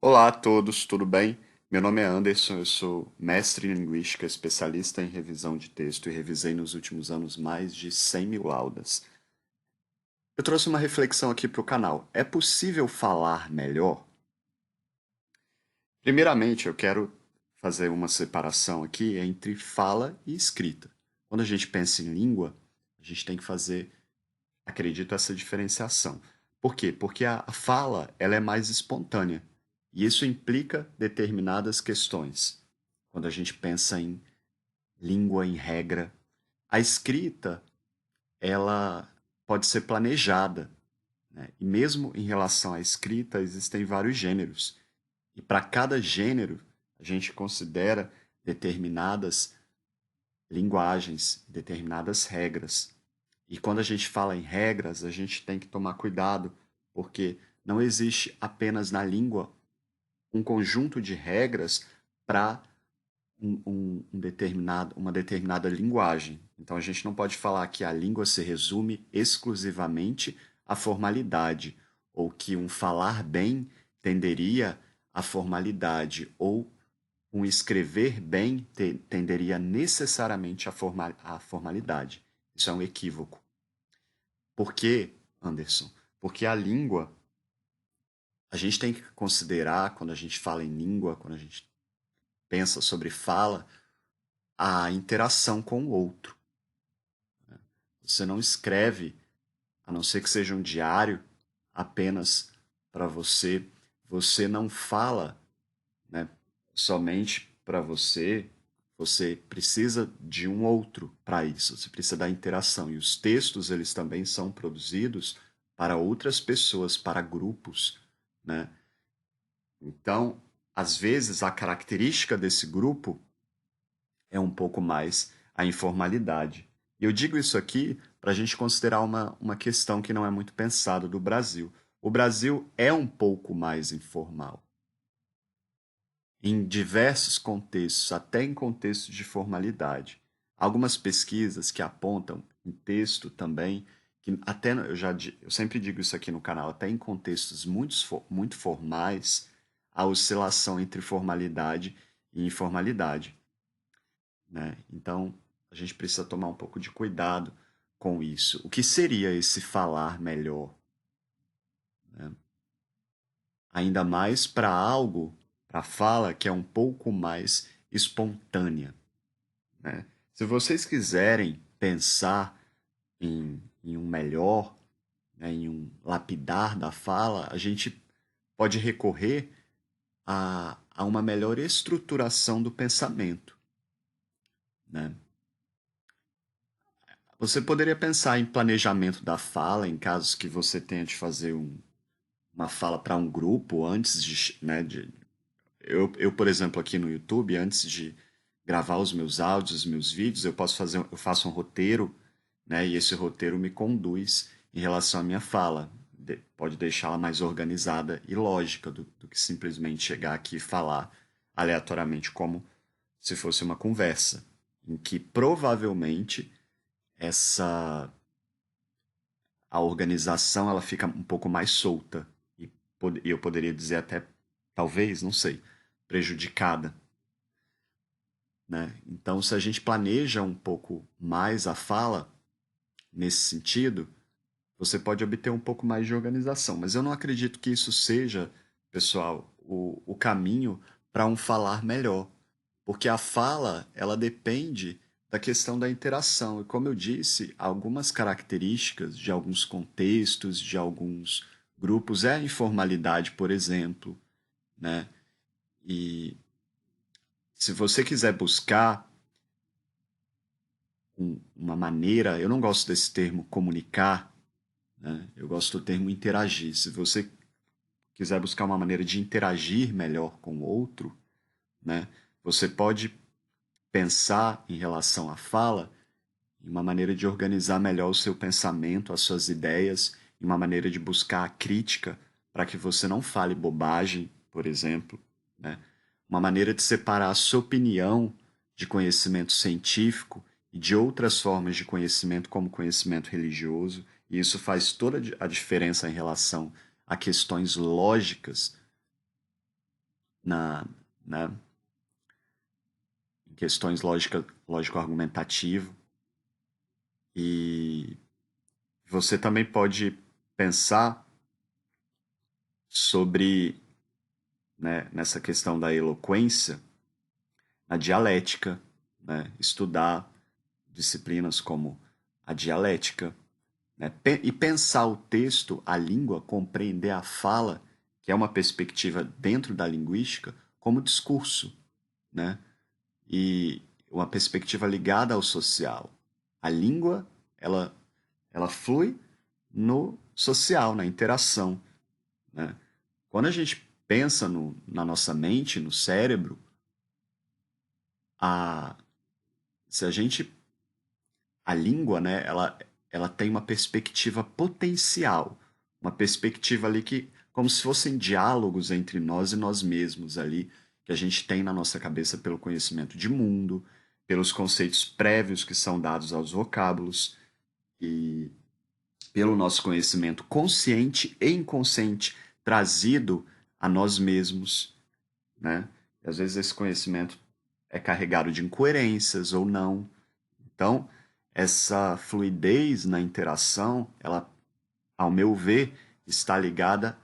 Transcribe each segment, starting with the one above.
Olá a todos, tudo bem? Meu nome é Anderson, eu sou mestre em linguística, especialista em revisão de texto e revisei nos últimos anos mais de 100 mil laudas. Eu trouxe uma reflexão aqui para o canal. É possível falar melhor? Primeiramente, eu quero fazer uma separação aqui entre fala e escrita. Quando a gente pensa em língua, a gente tem que fazer, acredito, essa diferenciação. Por quê? Porque a fala ela é mais espontânea. E isso implica determinadas questões. Quando a gente pensa em língua, em regra, a escrita, ela pode ser planejada, né? E mesmo em relação à escrita, existem vários gêneros. E para cada gênero, a gente considera determinadas linguagens, determinadas regras. E quando a gente fala em regras, a gente tem que tomar cuidado, porque não existe apenas na língua um conjunto de regras para uma determinada linguagem. Então a gente não pode falar que a língua se resume exclusivamente à formalidade, ou que um falar bem tenderia à formalidade, ou um escrever bem tenderia necessariamente à formalidade. Isso é um equívoco. Por quê, Anderson? Porque a língua, a gente tem que considerar, quando a gente fala em língua, quando a gente pensa sobre fala, a interação com o outro. Você não escreve, a não ser que seja um diário, apenas para você. Você não fala, né, somente para você. Você precisa de um outro para isso. Você precisa da interação. E os textos, eles também são produzidos para outras pessoas, para grupos, né? Então, às vezes, a característica desse grupo é um pouco mais a informalidade. E eu digo isso aqui para a gente considerar uma questão que não é muito pensada do Brasil. O Brasil é um pouco mais informal. Em diversos contextos, até em contextos de formalidade. Algumas pesquisas que apontam em texto também, que até eu sempre digo isso aqui no canal, até em contextos muito formais, a oscilação entre formalidade e informalidade, né? Então, a gente precisa tomar um pouco de cuidado com isso. O que seria esse falar melhor, né? Ainda mais para algo, para fala que é um pouco mais espontânea, né? Se vocês quiserem pensar em um melhor, né, em um lapidar da fala, a gente pode recorrer a uma melhor estruturação do pensamento, né? Você poderia pensar em planejamento da fala, em casos que você tenha de fazer uma fala para um grupo antes de, né, por exemplo, aqui no YouTube, antes de gravar os meus áudios, os meus vídeos, eu faço um roteiro, né, e esse roteiro me conduz em relação à minha fala. Pode deixá-la mais organizada e lógica do que simplesmente chegar aqui e falar aleatoriamente como se fosse uma conversa, em que provavelmente essa a organização ela fica um pouco mais solta e eu poderia dizer até talvez, não sei, prejudicada, né? Então, se a gente planeja um pouco mais a fala nesse sentido, você pode obter um pouco mais de organização. Mas eu não acredito que isso seja, pessoal, o caminho para um falar melhor, porque a fala ela depende da questão da interação. E como eu disse, algumas características de alguns contextos, de alguns grupos, é a informalidade, por exemplo, né? E se você quiser buscar uma maneira, eu não gosto desse termo comunicar, né? Eu gosto do termo interagir. Se você quiser buscar uma maneira de interagir melhor com o outro, né? Você pode pensar em relação à fala em uma maneira de organizar melhor o seu pensamento, as suas ideias, em uma maneira de buscar a crítica para que você não fale bobagem, por exemplo, né? Uma maneira de separar a sua opinião de conhecimento científico e de outras formas de conhecimento, como conhecimento religioso, e isso faz toda a diferença em relação a questões lógicas na, né, em questões lógico-argumentativo. E você também pode pensar sobre, né, nessa questão da eloquência, na dialética, né, estudar disciplinas como a dialética, né, e pensar o texto, a língua, compreender a fala, que é uma perspectiva dentro da linguística, como discurso, né? E uma perspectiva ligada ao social. A língua, ela, ela flui no social, na interação, né? Quando a gente pensa na nossa mente, no cérebro, a, se a gente, a língua, né, ela tem uma perspectiva potencial, uma perspectiva ali que, como se fossem diálogos entre nós e nós mesmos ali, que a gente tem na nossa cabeça pelo conhecimento de mundo, pelos conceitos prévios que são dados aos vocábulos e pelo nosso conhecimento consciente e inconsciente trazido a nós mesmos, né? E às vezes esse conhecimento é carregado de incoerências ou não. Então, essa fluidez na interação, ela, ao meu ver, está ligada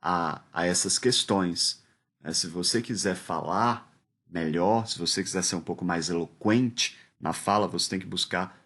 a essas questões, né? Se você quiser falar melhor, se você quiser ser um pouco mais eloquente na fala, você tem que buscar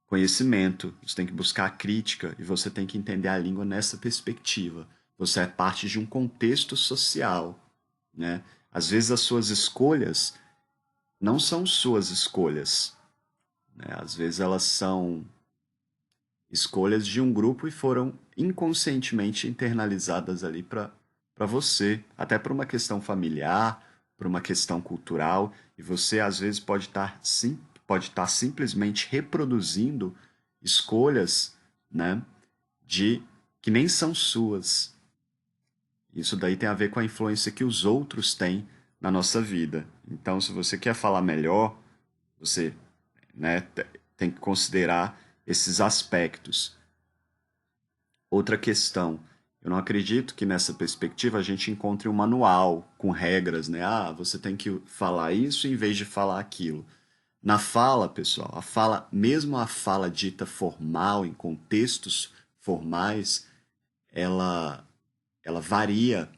conhecimento, você tem que buscar a crítica e você tem que entender a língua nessa perspectiva. Você é parte de um contexto social, né? Às vezes as suas escolhas não são suas escolhas, né? Às vezes elas são escolhas de um grupo e foram inconscientemente internalizadas ali para você, até por uma questão familiar, por uma questão cultural, e você às vezes pode estar simplesmente reproduzindo escolhas, né, de que nem são suas. Isso daí tem a ver com a influência que os outros têm na nossa vida. Então, se você quer falar melhor, você, né, tem que considerar esses aspectos. Outra questão, eu não acredito que nessa perspectiva a gente encontre um manual com regras, né? Ah, você tem que falar isso em vez de falar aquilo. Na fala, pessoal, a fala, mesmo a fala dita formal, em contextos formais, ela, ela varia,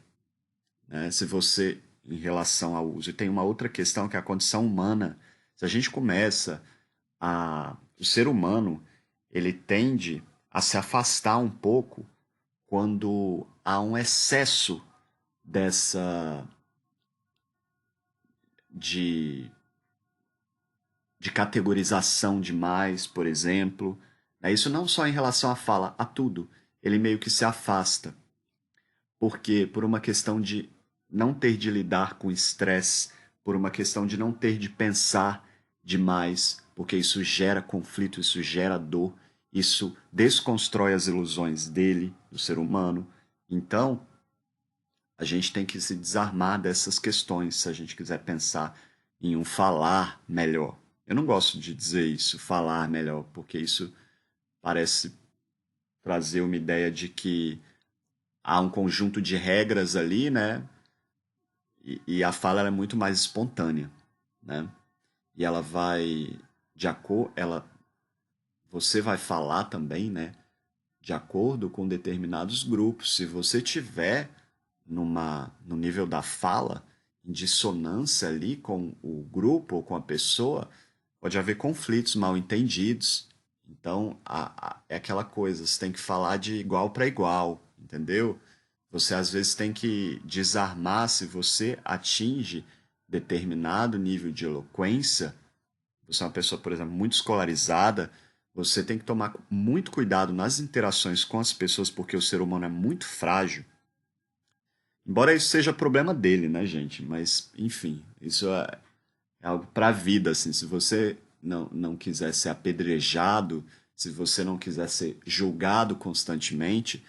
né? Se você, em relação ao uso. E tem uma outra questão que é a condição humana. Se a gente começa o ser humano, ele tende a se afastar um pouco quando há um excesso dessa de, de categorização demais, por exemplo. Isso não só em relação à fala, a tudo. Ele meio que se afasta. Porque por uma questão de não ter de lidar com estresse, por uma questão de não ter de pensar demais, porque isso gera conflito, isso gera dor, isso desconstrói as ilusões dele, do ser humano. Então, a gente tem que se desarmar dessas questões se a gente quiser pensar em um falar melhor. Eu não gosto de dizer isso, falar melhor, porque isso parece trazer uma ideia de que há um conjunto de regras ali, né? E a fala é muito mais espontânea, né? E ela vai de acordo, você vai falar também, né? De acordo com determinados grupos. Se você tiver no nível da fala, em dissonância ali com o grupo ou com a pessoa, pode haver conflitos mal entendidos. Então, é aquela coisa, você tem que falar de igual para igual, entendeu? Você às vezes tem que desarmar se você atinge determinado nível de eloquência. Você é uma pessoa, por exemplo, muito escolarizada, você tem que tomar muito cuidado nas interações com as pessoas, porque o ser humano é muito frágil. Embora isso seja problema dele, né, gente? Mas, enfim, isso é algo para a vida, assim. Se você não quiser ser apedrejado, se você não quiser ser julgado constantemente,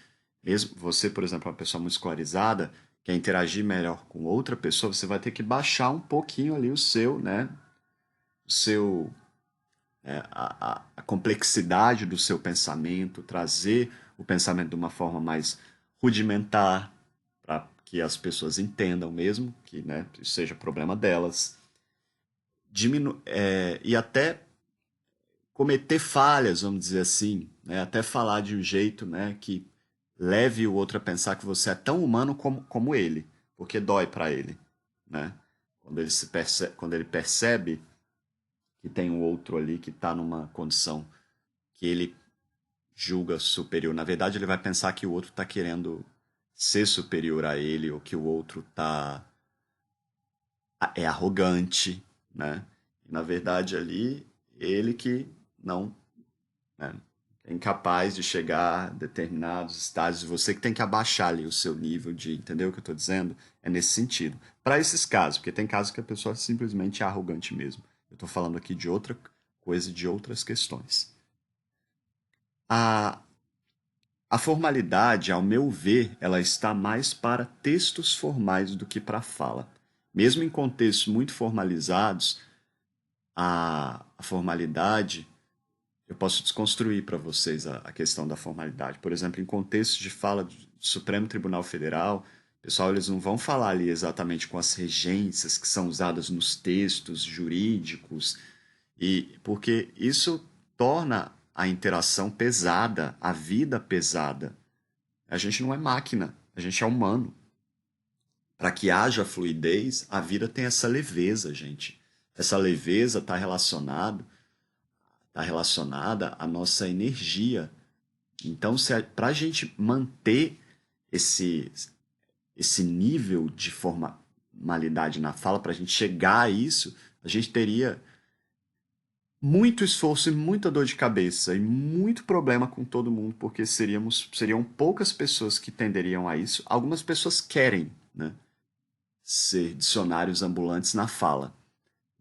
mesmo você, por exemplo, é uma pessoa muito escolarizada, quer interagir melhor com outra pessoa, você vai ter que baixar um pouquinho ali o seu, né? O seu, a complexidade do seu pensamento, trazer o pensamento de uma forma mais rudimentar, para que as pessoas entendam mesmo, que, né, isso seja problema delas, e até cometer falhas, vamos dizer assim, né, até falar de um jeito, né, que leve o outro a pensar que você é tão humano como ele, porque dói para ele, né? Quando ele percebe que tem um outro ali que está numa condição que ele julga superior. Na verdade, ele vai pensar que o outro está querendo ser superior a ele ou que o outro é arrogante, né? E, na verdade, ali, ele que não, né, é incapaz de chegar a determinados estágios. Você que tem que abaixar ali o seu nível de, entendeu o que eu estou dizendo? É nesse sentido. Para esses casos, porque tem casos que a pessoa simplesmente é arrogante mesmo. Eu estou falando aqui de outra coisa, de outras questões. A, a formalidade, ao meu ver, ela está mais para textos formais do que para fala. Mesmo em contextos muito formalizados, a formalidade, eu posso desconstruir para vocês a questão da formalidade. Por exemplo, em contextos de fala do Supremo Tribunal Federal, pessoal, eles não vão falar ali exatamente com as regências que são usadas nos textos jurídicos, e porque isso torna a interação pesada, a vida pesada. A gente não é máquina, a gente é humano. Para que haja fluidez, a vida tem essa leveza, gente. Essa leveza está relacionada à nossa energia. Então, para a gente manter esse, esse nível de formalidade na fala, para a gente chegar a isso, a gente teria muito esforço e muita dor de cabeça e muito problema com todo mundo, porque seriam poucas pessoas que tenderiam a isso. Algumas pessoas querem, né, ser dicionários ambulantes na fala,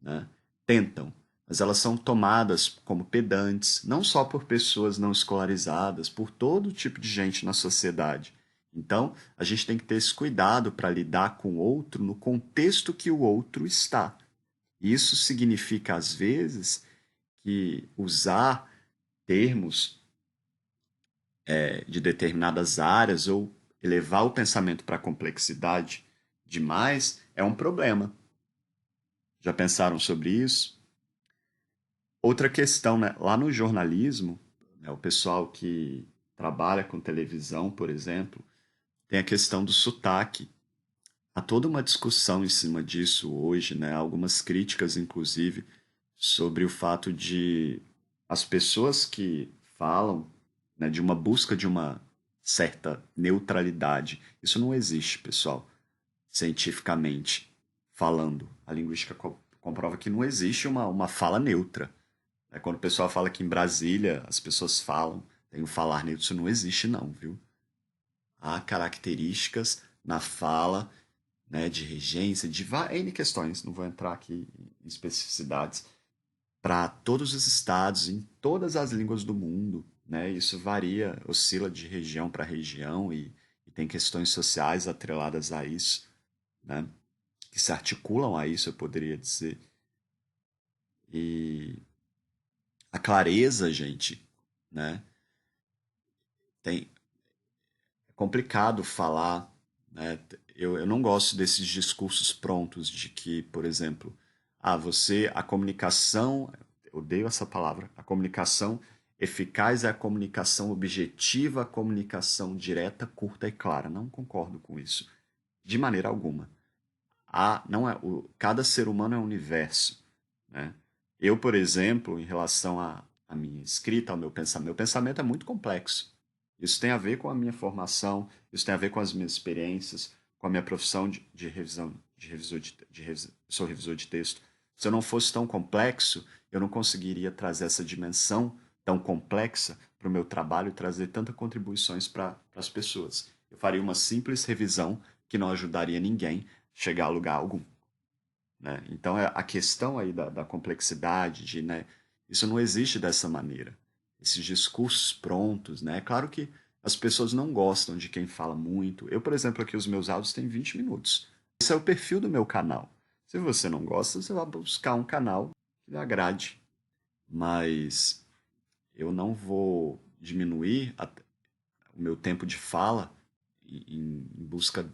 né? Tentam, mas elas são tomadas como pedantes, não só por pessoas não escolarizadas, por todo tipo de gente na sociedade. Então, a gente tem que ter esse cuidado para lidar com o outro no contexto que o outro está. Isso significa, às vezes, que usar termos de determinadas áreas ou elevar o pensamento para a complexidade demais é um problema. Já pensaram sobre isso? Outra questão, né? Lá no jornalismo, né, o pessoal que trabalha com televisão, por exemplo, tem a questão do sotaque. Há toda uma discussão em cima disso hoje, né? Algumas críticas, inclusive, sobre o fato de as pessoas que falam, né, de uma busca de uma certa neutralidade. Isso não existe, pessoal, cientificamente falando. A linguística comprova que não existe uma fala neutra. É quando o pessoal fala que em Brasília as pessoas falam, tem um falar neutro, isso não existe não, viu? Há características na fala, né, de regência, de N questões, não vou entrar aqui em especificidades, para todos os estados, em todas as línguas do mundo, né? Isso varia, oscila de região para região e tem questões sociais atreladas a isso, né? Que se articulam a isso, eu poderia dizer. E a clareza, gente, né? Tem, é complicado falar, né? Eu não gosto desses discursos prontos de que, por exemplo, a comunicação, eu odeio essa palavra, a comunicação eficaz é a comunicação objetiva, a comunicação direta, curta e clara. Não concordo com isso, de maneira alguma. Não é, cada ser humano é um universo, né? Eu, por exemplo, em relação à minha escrita, ao meu pensamento é muito complexo. Isso tem a ver com a minha formação, isso tem a ver com as minhas experiências, com a minha profissão de revisão, eu sou revisor de texto. Se eu não fosse tão complexo, eu não conseguiria trazer essa dimensão tão complexa para o meu trabalho e trazer tantas contribuições para as pessoas. Eu faria uma simples revisão que não ajudaria ninguém a chegar a lugar algum, né? Então, a questão aí da complexidade, né, isso não existe dessa maneira. Esses discursos prontos, né? É claro que as pessoas não gostam de quem fala muito. Eu, por exemplo, aqui os meus áudios têm 20 minutos. Esse é o perfil do meu canal. Se você não gosta, você vai buscar um canal que lhe agrade. Mas eu não vou diminuir o meu tempo de fala em busca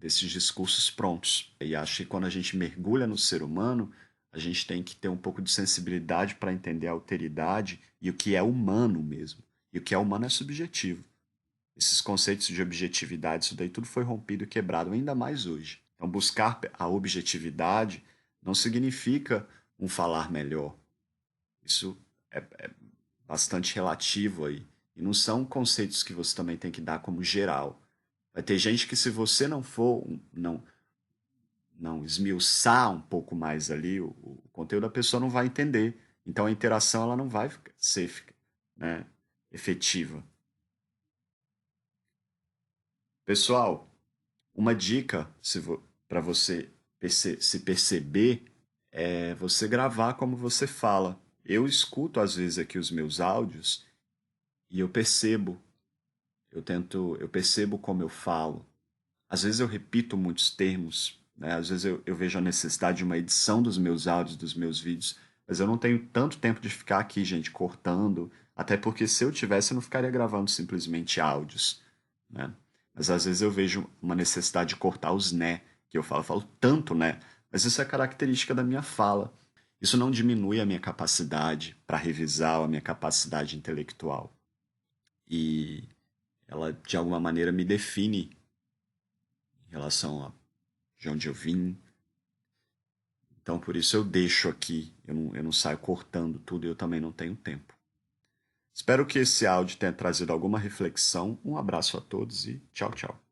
desses discursos prontos. E acho que quando a gente mergulha no ser humano, a gente tem que ter um pouco de sensibilidade para entender a alteridade e o que é humano mesmo. E o que é humano é subjetivo. Esses conceitos de objetividade, isso daí tudo foi rompido e quebrado, ainda mais hoje. Então, buscar a objetividade não significa um falar melhor. Isso é bastante relativo aí. E não são conceitos que você também tem que dar como geral. Vai ter gente que, se você não for, não esmiuçar um pouco mais ali, o conteúdo, a pessoa não vai entender. Então a interação ela não vai ser, né, efetiva. Pessoal, uma dica para você se perceber é você gravar como você fala. Eu escuto às vezes aqui os meus áudios e eu percebo como eu falo. Às vezes eu repito muitos termos, né? Às vezes eu vejo a necessidade de uma edição dos meus áudios, dos meus vídeos, mas eu não tenho tanto tempo de ficar aqui, gente, cortando, até porque se eu tivesse, eu não ficaria gravando simplesmente áudios, né? Mas às vezes eu vejo uma necessidade de cortar os né, que eu falo tanto né, mas isso é característica da minha fala. Isso não diminui a minha capacidade para revisar ou a minha capacidade intelectual. E ela, de alguma maneira, me define em relação a de onde eu vim. Então, por isso eu deixo aqui, eu não saio cortando tudo e eu também não tenho tempo. Espero que esse áudio tenha trazido alguma reflexão. Um abraço a todos e tchau, tchau.